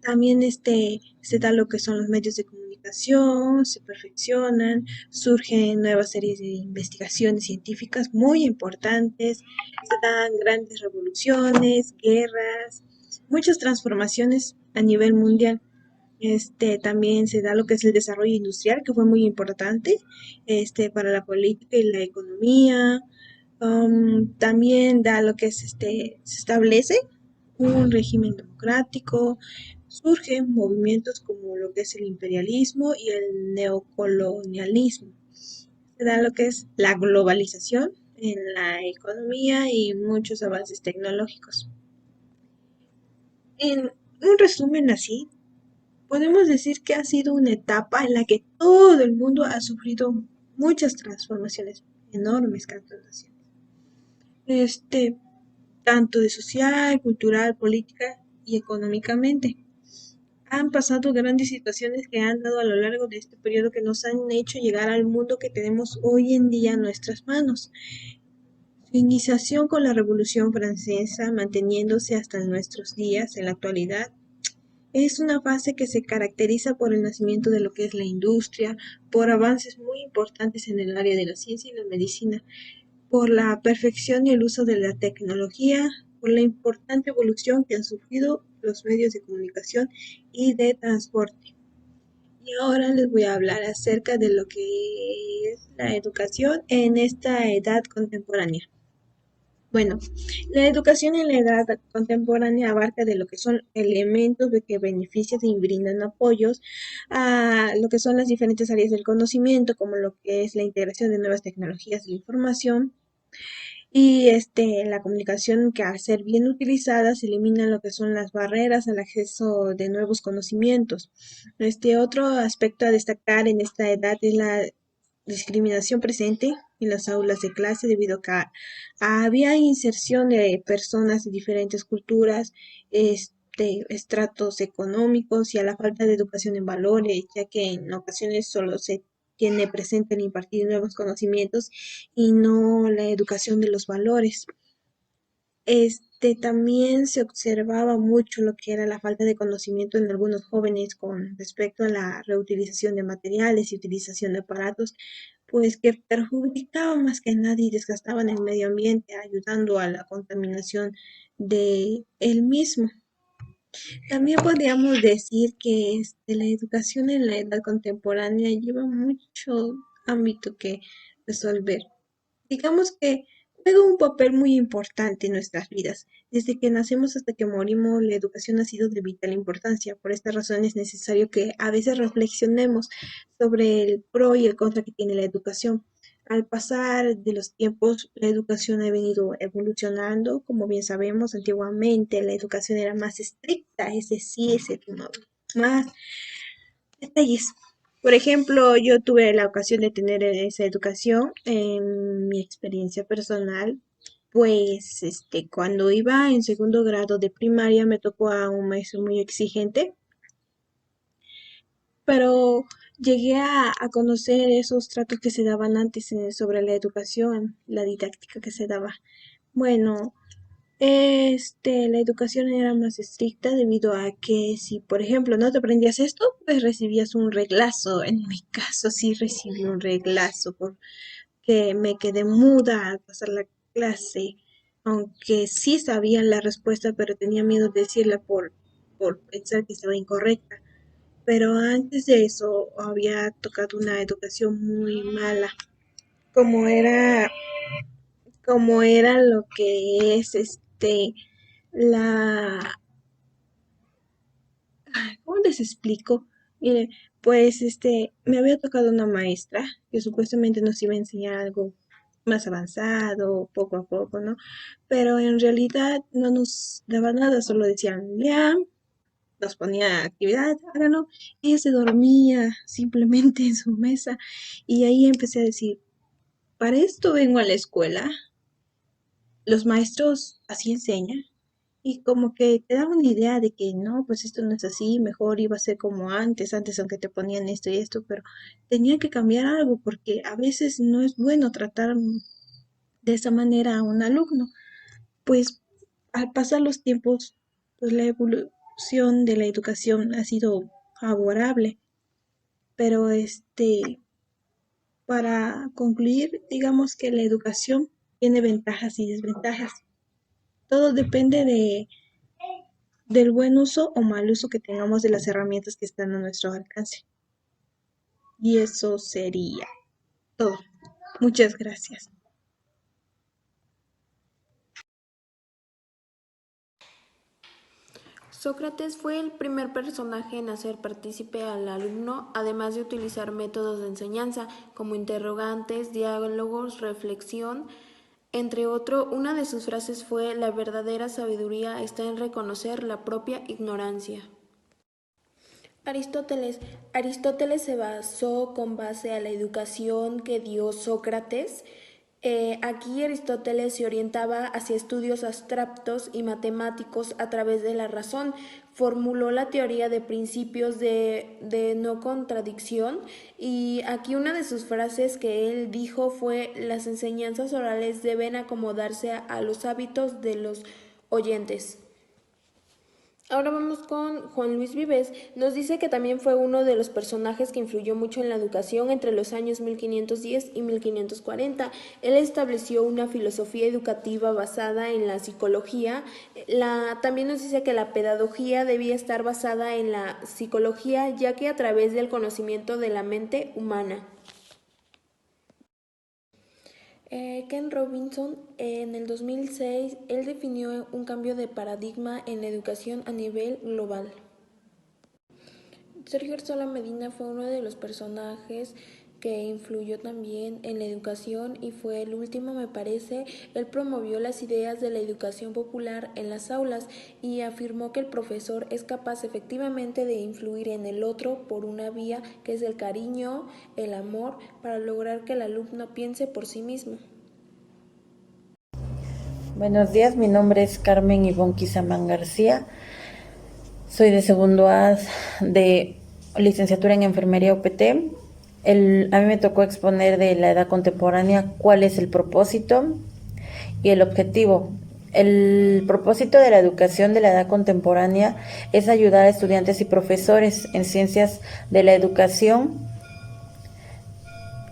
también se da lo que son los medios de comunicación, se perfeccionan, surgen nuevas series de investigaciones científicas muy importantes, se dan grandes revoluciones, guerras, muchas transformaciones a nivel mundial. También se da lo que es el desarrollo industrial, que fue muy importante, para la política y la economía. También da lo que es se establece un régimen democrático, surgen movimientos como lo que es el imperialismo y el neocolonialismo. Se da lo que es la globalización en la economía y muchos avances tecnológicos. En un resumen así, podemos decir que ha sido una etapa en la que todo el mundo ha sufrido muchas transformaciones, enormes transformaciones. Tanto de social, cultural, política y económicamente. Han pasado grandes situaciones que han dado a lo largo de este periodo que nos han hecho llegar al mundo que tenemos hoy en día en nuestras manos. Su iniciación con la Revolución Francesa, manteniéndose hasta nuestros días en la actualidad, es una fase que se caracteriza por el nacimiento de lo que es la industria, por avances muy importantes en el área de la ciencia y la medicina, por la perfección y el uso de la tecnología, por la importante evolución que han sufrido los medios de comunicación y de transporte. Y ahora les voy a hablar acerca de lo que es la educación en esta edad contemporánea. Bueno, la educación en la edad contemporánea abarca de lo que son elementos de que benefician y brindan apoyos a lo que son las diferentes áreas del conocimiento, como lo que es la integración de nuevas tecnologías de la información, y la comunicación que al ser bien utilizada se eliminan lo que son las barreras al acceso de nuevos conocimientos. Otro aspecto a destacar en esta edad es la discriminación presente en las aulas de clase debido a que había inserción de personas de diferentes culturas, estratos económicos y a la falta de educación en valores, ya que en ocasiones solo se tiene presente en impartir nuevos conocimientos y no la educación de los valores. También se observaba mucho lo que era la falta de conocimiento en algunos jóvenes con respecto a la reutilización de materiales y utilización de aparatos, pues que perjudicaban más que nada y desgastaban el medio ambiente, ayudando a la contaminación de el mismo. También podríamos decir que la educación en la edad contemporánea lleva mucho ámbito que resolver. Digamos que juega un papel muy importante en nuestras vidas. Desde que nacemos hasta que morimos, la educación ha sido de vital importancia. Por esta razón es necesario que a veces reflexionemos sobre el pro y el contra que tiene la educación. Al pasar de los tiempos, la educación ha venido evolucionando. Como bien sabemos, antiguamente la educación era más estricta, es decir, se tomaba más detalles. Por ejemplo, yo tuve la ocasión de tener esa educación en mi experiencia personal, pues cuando iba en segundo grado de primaria me tocó a un maestro muy exigente, pero llegué a conocer esos tratos que se daban antes sobre la educación, la didáctica que se daba. Bueno, La educación era más estricta debido a que si, por ejemplo, no te aprendías esto, pues recibías un reglazo. En mi caso sí recibí un reglazo porque me quedé muda al pasar la clase, aunque sí sabía la respuesta, pero tenía miedo de decirla por pensar que estaba incorrecta. Pero antes de eso había tocado una educación muy mala, como era, como era lo que es la, ¿cómo les explico? Mire, pues me había tocado una maestra que supuestamente nos iba a enseñar algo más avanzado, poco a poco, ¿no? Pero en realidad no nos daba nada, solo decían, lean, nos ponía actividad, háganlo, y ella se dormía simplemente en su mesa. Y ahí empecé a decir, para esto vengo a la escuela, los maestros así enseñan. Y como que te da una idea de que no, pues esto no es así, mejor iba a ser como antes aunque te ponían esto y esto, pero tenía que cambiar algo porque a veces no es bueno tratar de esa manera a un alumno. Pues al pasar los tiempos, pues la evolución de la educación ha sido favorable, pero para concluir, digamos que la educación tiene ventajas y desventajas. Todo depende del buen uso o mal uso que tengamos de las herramientas que están a nuestro alcance. Y eso sería todo. Muchas gracias. Sócrates fue el primer personaje en hacer partícipe al alumno, además de utilizar métodos de enseñanza como interrogantes, diálogos, reflexión, entre otros. Una de sus frases fue: "La verdadera sabiduría está en reconocer la propia ignorancia". Aristóteles. Aristóteles se basó con base a la educación que dio Sócrates. Aquí Aristóteles se orientaba hacia estudios abstractos y matemáticos a través de la razón. Formuló la teoría de principios de no contradicción, y aquí una de sus frases que él dijo fue: "Las enseñanzas orales deben acomodarse a los hábitos de los oyentes". Ahora vamos con Juan Luis Vives. Nos dice que también fue uno de los personajes que influyó mucho en la educación entre los años 1510 y 1540. Él estableció una filosofía educativa basada en la psicología. También nos dice que la pedagogía debía estar basada en la psicología, ya que a través del conocimiento de la mente humana. Ken Robinson, en el 2006, él definió un cambio de paradigma en la educación a nivel global. Sergio Arzola Medina fue uno de los personajes que influyó también en la educación y fue el último, me parece. Él promovió las ideas de la educación popular en las aulas y afirmó que el profesor es capaz efectivamente de influir en el otro por una vía que es el cariño, el amor, para lograr que el alumno piense por sí mismo. Buenos días, mi nombre es Carmen Ivonne Quisamán García. Soy de segundo A de licenciatura en enfermería UPT. A mí me tocó exponer de la edad contemporánea cuál es el propósito y el objetivo. El propósito de la educación de la edad contemporánea es ayudar a estudiantes y profesores en ciencias de la educación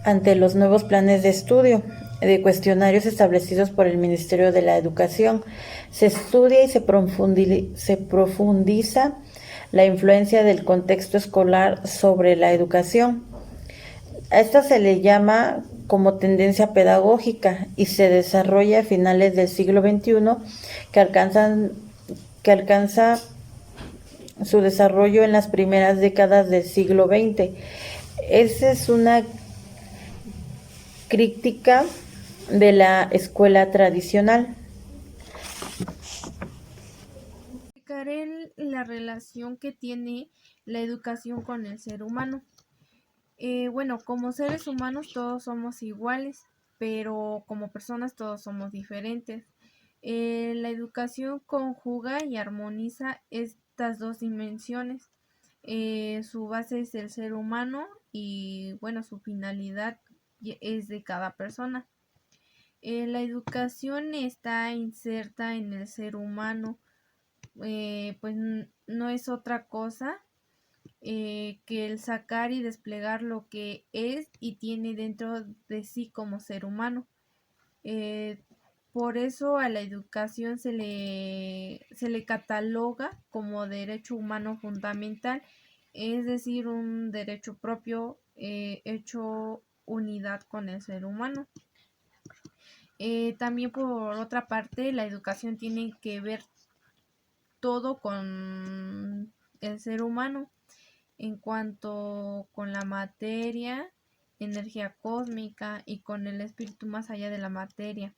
ante los nuevos planes de estudio de cuestionarios establecidos por el Ministerio de la Educación. Se estudia y se profundiza la influencia del contexto escolar sobre la educación. A esta se le llama como tendencia pedagógica y se desarrolla a finales del siglo XXI, que alcanza su desarrollo en las primeras décadas del siglo XX. Esa es una crítica de la escuela tradicional. Explicaré la relación que tiene la educación con el ser humano. Bueno, como seres humanos todos somos iguales, pero como personas todos somos diferentes. La educación conjuga y armoniza estas dos dimensiones. Su base es el ser humano y bueno, su finalidad es de cada persona. La educación está inserta en el ser humano, pues no es otra cosa que el sacar y desplegar lo que es y tiene dentro de sí como ser humano. Por eso a la educación se le cataloga como derecho humano fundamental, es decir, un derecho propio hecho unidad con el ser humano. También por otra parte, la educación tiene que ver todo con el ser humano en cuanto con la materia, energía cósmica y con el espíritu más allá de la materia.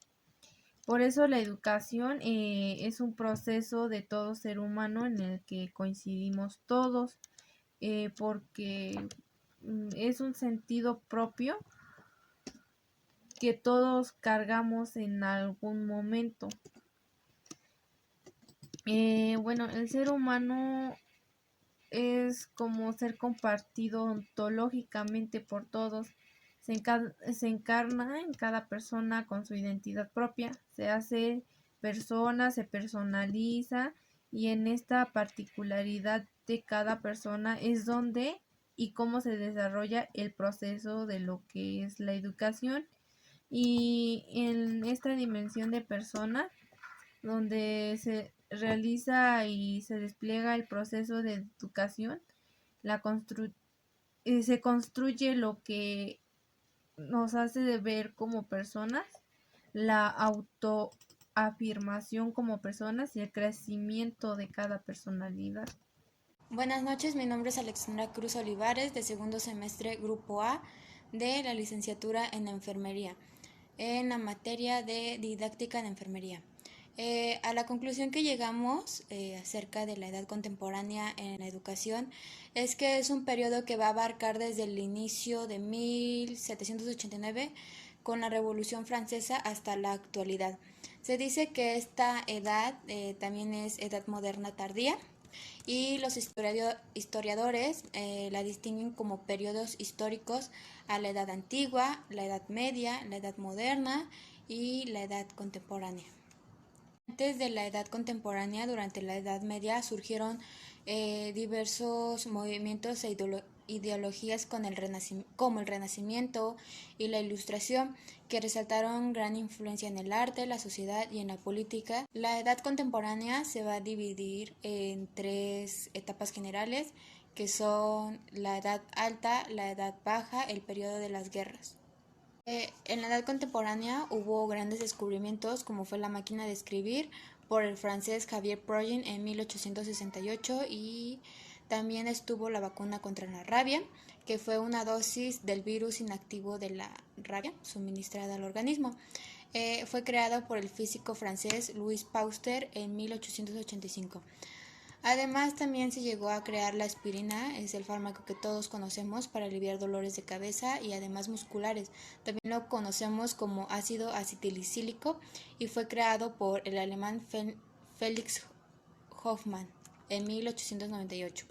Por eso la educación es un proceso de todo ser humano en el que coincidimos todos, porque es un sentido propio que todos cargamos en algún momento. Bueno, el ser humano es como ser compartido ontológicamente por todos. Se encarna en cada persona con su identidad propia, se hace persona, se personaliza y en esta particularidad de cada persona es donde y cómo se desarrolla el proceso de lo que es la educación. Y en esta dimensión de persona, donde se realiza y se despliega el proceso de educación, se construye lo que nos hace de ver como personas, la autoafirmación como personas y el crecimiento de cada personalidad. Buenas noches, mi nombre es Alexandra Cruz Olivares, de segundo semestre Grupo A de la licenciatura en Enfermería, en la materia de didáctica en enfermería. A la conclusión que llegamos acerca de la edad contemporánea en la educación es que es un periodo que va a abarcar desde el inicio de 1789 con la Revolución Francesa hasta la actualidad. Se dice que esta edad también es edad moderna tardía y los historiadores la distinguen como periodos históricos a la edad antigua, la edad media, la edad moderna y la edad contemporánea. Antes de la edad contemporánea, durante la Edad Media, surgieron diversos movimientos e ideologías como el Renacimiento y la Ilustración, que resaltaron gran influencia en el arte, la sociedad y en la política. La edad contemporánea se va a dividir en 3 etapas generales, que son la Edad Alta, la Edad Baja, el periodo de las guerras. En la edad contemporánea hubo grandes descubrimientos como fue la máquina de escribir por el francés Xavier Perrin en 1868 y también estuvo la vacuna contra la rabia, que fue una dosis del virus inactivo de la rabia suministrada al organismo. Fue creado por el físico francés Louis Pasteur en 1885. Además, también se llegó a crear la aspirina, es el fármaco que todos conocemos para aliviar dolores de cabeza y además musculares. También lo conocemos como ácido acetilicílico y fue creado por el alemán Felix Hoffmann en 1898.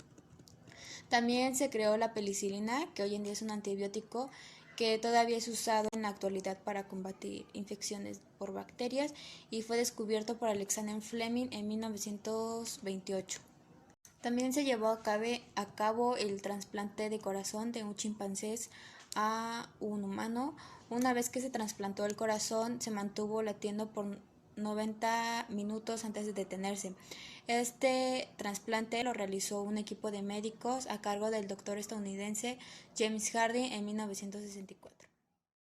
También se creó la penicilina, que hoy en día es un antibiótico que todavía es usado en la actualidad para combatir infecciones por bacterias y fue descubierto por Alexander Fleming en 1928. También se llevó a cabo el trasplante de corazón de un chimpancé a un humano. Una vez que se trasplantó el corazón, se mantuvo latiendo por 90 minutos antes de detenerse. Este trasplante lo realizó un equipo de médicos a cargo del doctor estadounidense James Harding en 1964.